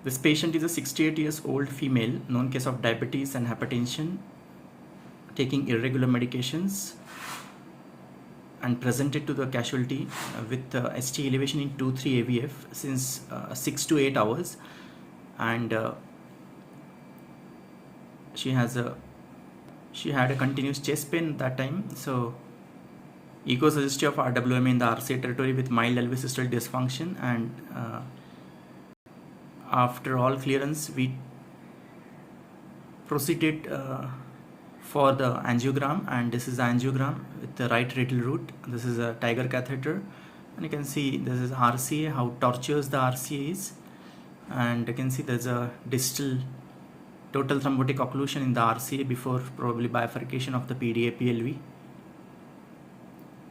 This patient is a 68 years old female, known case of diabetes and hypertension, taking irregular medications, and presented to the casualty with ST elevation in 2-3 AVF since 6 to 8 hours, and she had a continuous chest pain at that time. So echo suggestive of RWM in the RCA territory with mild LV systolic dysfunction, and after all clearance we proceeded for the angiogram, and this is the angiogram with the right radial root. This is a Tiger catheter, and you can see this is RCA, how tortuous the RCA is, and you can see there's a distal total thrombotic occlusion in the RCA before probably bifurcation of the PDA PLV.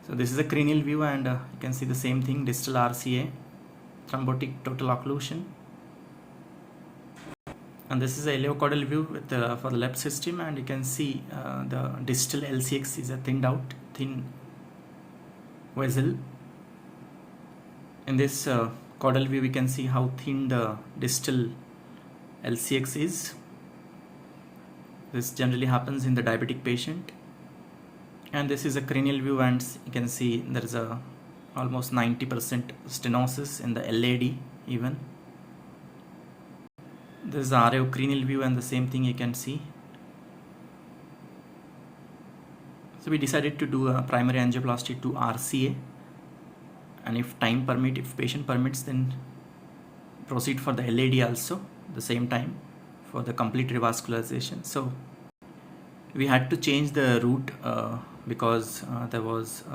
So this is a cranial view, and you can see the same thing, distal RCA, thrombotic total occlusion. And this is a iliocaudal view with for the left system, and you can see the distal LCX is a thin vessel. In this caudal view we can see how thin the distal LCX is. This generally happens in the diabetic patient. And this is a cranial view, and you can see there is a almost 90% stenosis in the LAD even. This is the RAO cranial view, and the same thing you can see. So we decided to do a primary angioplasty to RCA, and if patient permits, then proceed for the LAD also the same time for the complete revascularization. So we had to change the route because there was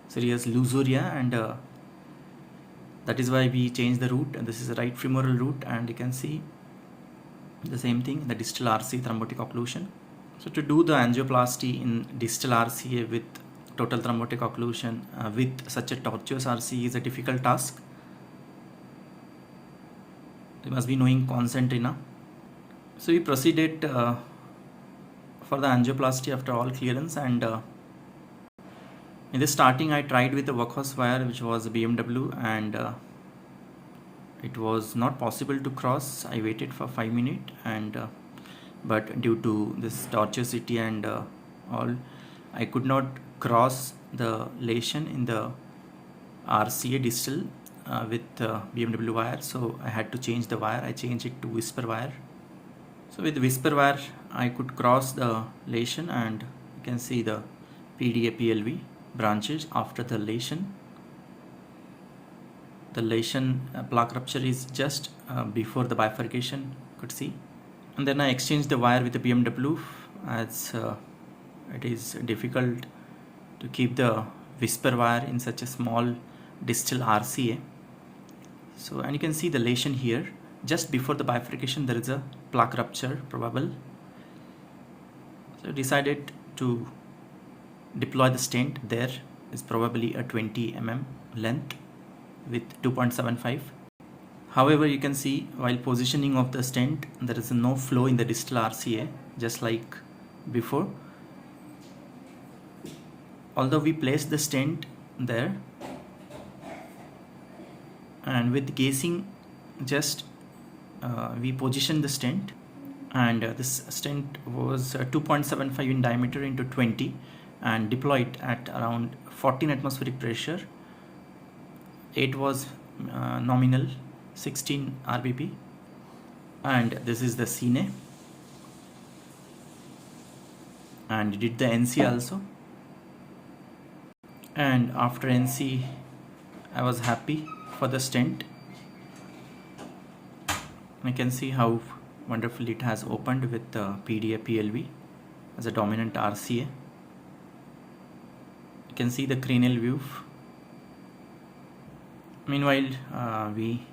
serious luxuria, and that is why we changed the route. And this is the right femoral route, and you can see the same thing, the distal RCA thrombotic occlusion. So to do the angioplasty in distal RCA with total thrombotic occlusion with such a tortuous RCA is a difficult task. You must be knowing concertina. So we proceeded for the angioplasty after all clearance, and in the starting I tried with the workhorse wire, which was a BMW, and it was not possible to cross. I waited for 5 minutes, and but due to this tortuosity and all, I could not cross the lesion in the RCA distal with BMW wire, so I had to change the wire. I changed it to whisper wire. So with whisper wire I could cross the lesion, and you can see the PDA PLV branches after the lesion. The lesion plaque rupture is just before the bifurcation, you could see. And then I exchanged the wire with the BMW, as it is difficult to keep the whisper wire in such a small distal RCA. So, and you can see the lesion here just before the bifurcation. There is a plaque rupture probable. So decided to deploy the stent. There is probably a 20 mm length with 2.75. However, you can see while positioning of the stent, there is no flow in the distal RCA, just like before. Although we placed the stent there, and with gazing just we positioned the stent, and this stent was 2.75 in diameter into 20 and deployed at around 14 atmospheric pressure. It was nominal 16 RBP, and this is the cine, and did the NC also. And after NC I was happy for the stent. I can see how wonderfully it has opened with the PDA PLV as a dominant RCA. You can see the cranial view. Meanwhile, we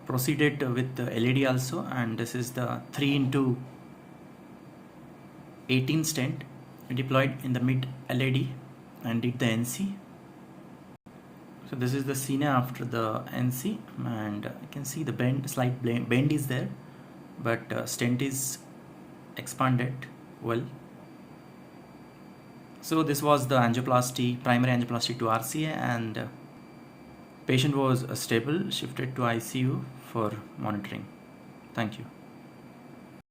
proceeded with the LED also, and this is the 3x18 stent deployed in the mid LED and did the NC. So this is the scene after the NC, and you can see the slight bend is there, but stent is expanded well. So this was the angioplasty, primary angioplasty to RCA, and Patient was stable, shifted to ICU for monitoring. Thank you.